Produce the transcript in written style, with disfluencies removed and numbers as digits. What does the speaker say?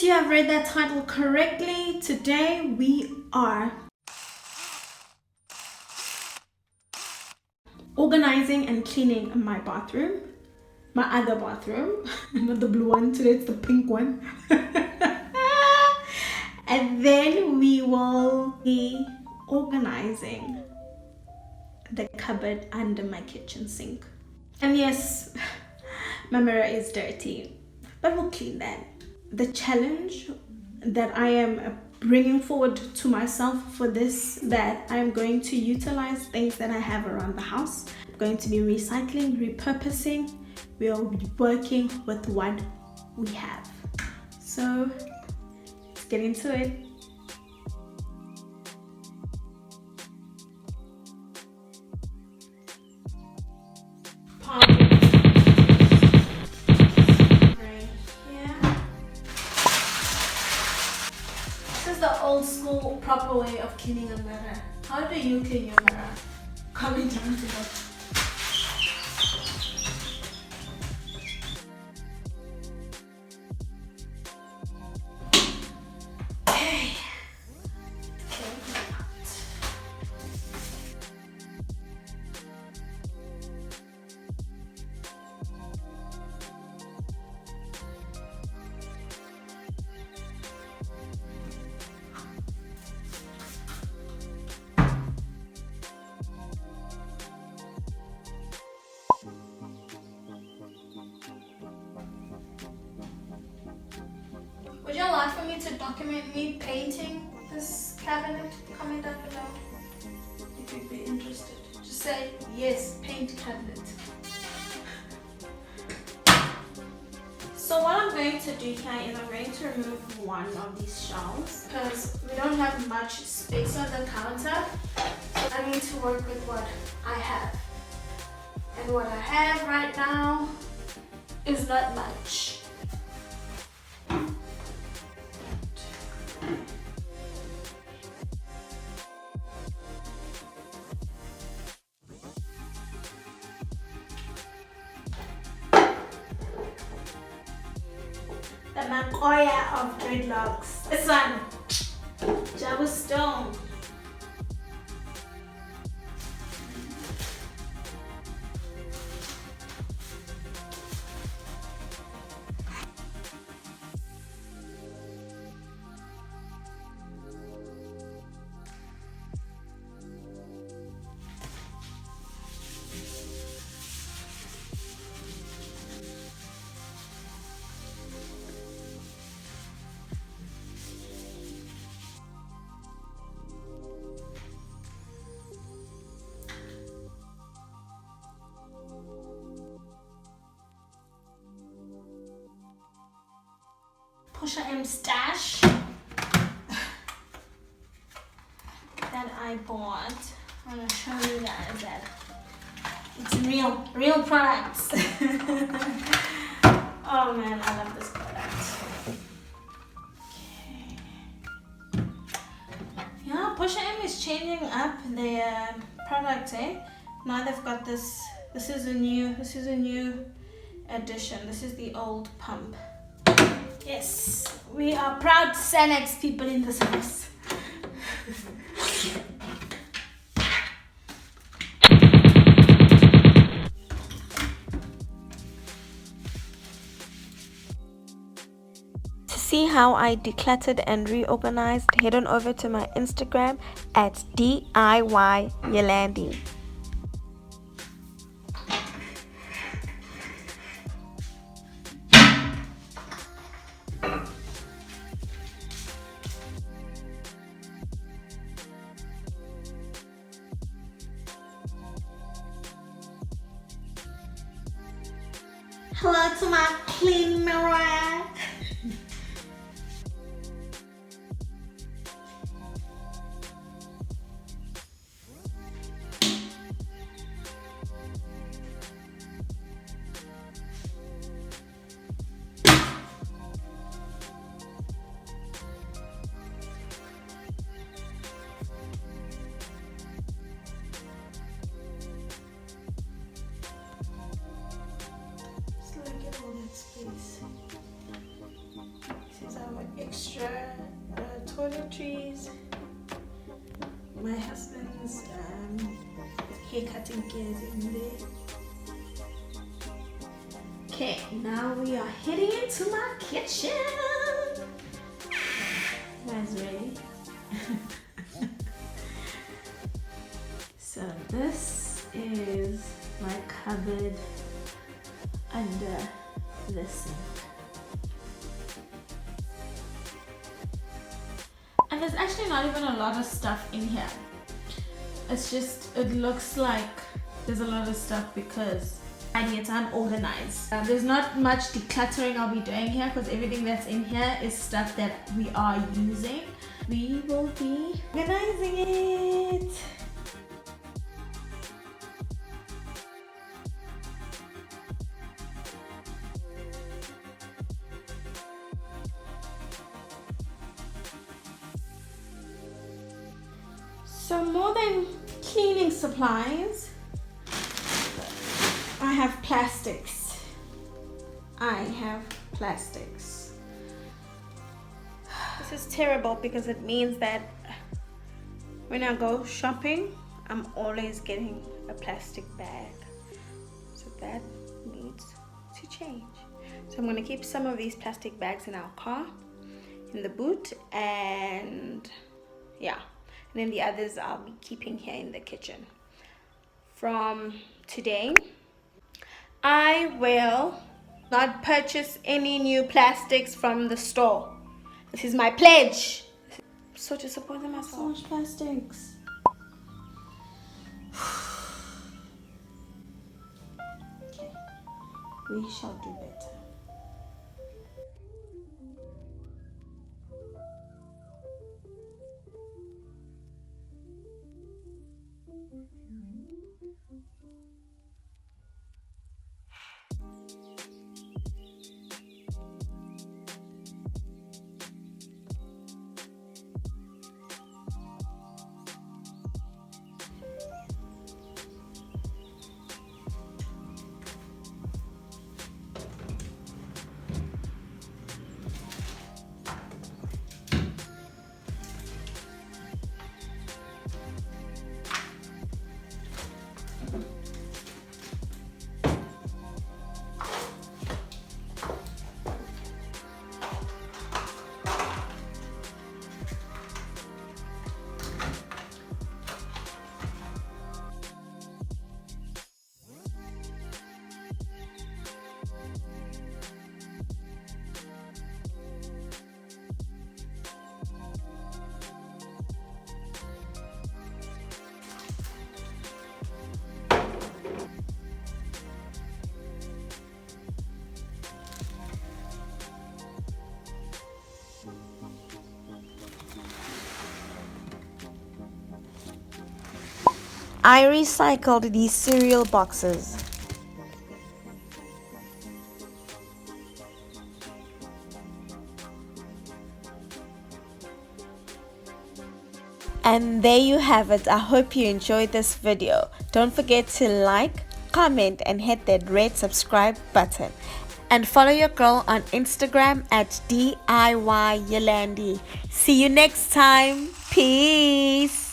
you have read that title correctly. Today we are organizing and cleaning my bathroom, my other bathroom, not the blue one, today it's the pink one. And then we will be organizing the cupboard under my kitchen sink. And yes, my mirror is dirty, but we'll clean that. The challenge that I am bringing forward to myself for this, that I'm going to utilize things that I have around the house. I'm going to be recycling, repurposing. We'll be working with what we have. So let's get into it. The old school proper way of cleaning a mirror. How do you clean your mirror? Comment down below. Okay. Would you like for me to document me painting this cabinet? Comment down below if you'd be interested. Just say yes, paint cabinet. So what I'm going to do here is I'm going to remove one of these shelves because we don't have much space on the counter. So I need to work with what I have. And what I have right now is not much. The Makoya of dreadlocks. This one, Java Stone. Pusha M stash that I bought. I'm gonna show you guys that it's real products. Oh man, I love this product. Okay. Yeah, Pusha M is changing up their product, eh? Now they've got this. This is a new addition. This is the old pump. Yes, we are proud Sanex people in this house. To see how I decluttered and reorganized, head on over to my Instagram at DIYYolande. Hello to my clean mirror. Just like it all that space. my husband's hair cutting gears in there. Okay, now we are heading into my kitchen. You guys ready? So this is my cupboard under the sink. And there's actually not even a lot of stuff in here. It's just, it looks like there's a lot of stuff because it's unorganized. There's not much decluttering I'll be doing here because everything that's in here is stuff that we are using. We will be organizing it. So more than cleaning supplies, I have plastics. This is terrible because it means that when I go shopping, I'm always getting a plastic bag. So that needs to change. So I'm going to keep some of these plastic bags in our car, in the boot, and yeah. And then the others I'll be keeping here in the kitchen. From today, I will not purchase any new plastics from the store. This is my pledge. I'm so disappointed in myself. So much plastics. Okay, we shall do better. I recycled these cereal boxes. And there you have it. I hope you enjoyed this video. Don't forget to like, comment, and hit that red subscribe button. And follow your girl on Instagram at DIYYolande. See you next time. Peace.